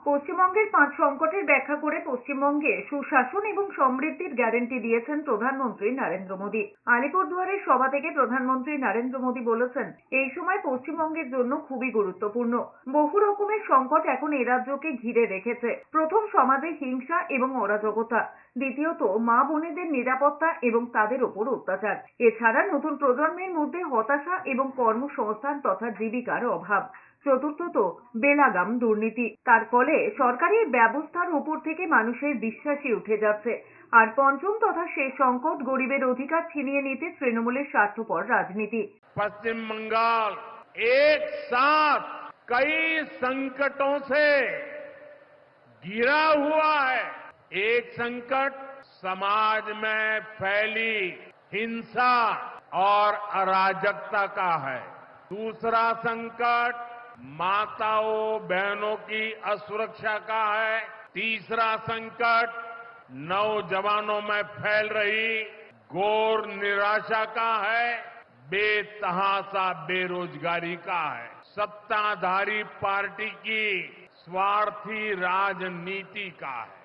পশ্চিমবঙ্গের 5 সংকটের ব্যাখ্যা করে পশ্চিমবঙ্গে সুশাসন এবং সমৃদ্ধির গ্যারান্টি দিয়েছেন প্রধানমন্ত্রী নরেন্দ্র মোদী। আলিপুরদুয়ারের সভা থেকে প্রধানমন্ত্রী নরেন্দ্র মোদী বলেছেন, এই সময় পশ্চিমবঙ্গের জন্য খুবই গুরুত্বপূর্ণ। বহু রকমের সংকট এখন এ রাজ্যকে ঘিরে রেখেছে। প্রথম, সমাজে হিংসা এবং অরাজকতা। দ্বিতীয়ত, মা বোনেদের নিরাপত্তা এবং তাদের ওপর অত্যাচার। এছাড়া নতুন প্রজন্মের মধ্যে হতাশা এবং কর্মসংস্থান তথা জীবিকার অভাব। চতুর্থত, বেলাগাম দুর্নীতি। তার ফলে সরকারি ব্যবস্থার উপর থেকে মানুষের বিশ্বাসই উঠে যাচ্ছে। আর পঞ্চম তথা শেষ সংকট, গরিবের অধিকার ছিনিয়ে নিতে তৃণমূলের স্বার্থপর রাজনীতি। पश्चिम बंगाल एक साथ कई संकटों से घिरा हुआ है। एक संकट समाज में फैली हिंसा और अराजकता का है। दूसरा संकट माताओं बहनों की असुरक्षा का है। तीसरा संकट नौजवानों में फैल रही घोर निराशा का है। बेतहासा बेरोजगारी का है। सत्ताधारी पार्टी की स्वार्थी राजनीति का है।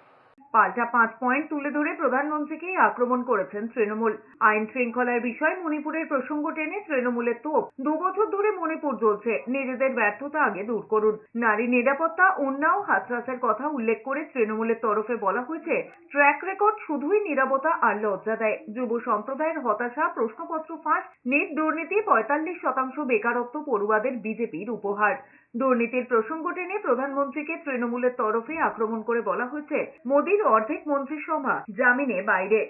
পাল্টা 5 পয়েন্ট তুলে ধরে প্রধানমন্ত্রীকেই আক্রমণ করেছেন তৃণমূল। আইন শৃঙ্খলার বিষয়ে মণিপুরের প্রসঙ্গ টেনে তৃণমূলের তোপ, 2 বছর ধরে মণিপুর জ্বলছে, নিজেদের ব্যর্থতা আগে দূর করুন। নারী নিরাপত্তা, উন্নাও, হাতরাসের কথা উল্লেখ করে তৃণমূলের তরফে বলা হয়েছে, ট্র্যাক রেকর্ড শুধুই নীরবতা আর লজ্জা দেয়। যুব সম্প্রদায়ের হতাশা, প্রশ্নপত্র ফাঁস, নেট দুর্নীতি, 45% বেকারত্ব পড়ুয়াদের বিজেপির উপহার। দুর্নীতির প্রসঙ্গ টেনে প্রধানমন্ত্রীকে তৃণমূলের তরফে আক্রমণ করে বলা হয়েছে, মোদীর অর্ধেক মন্ত্রিসভা জামিনে বাইরে।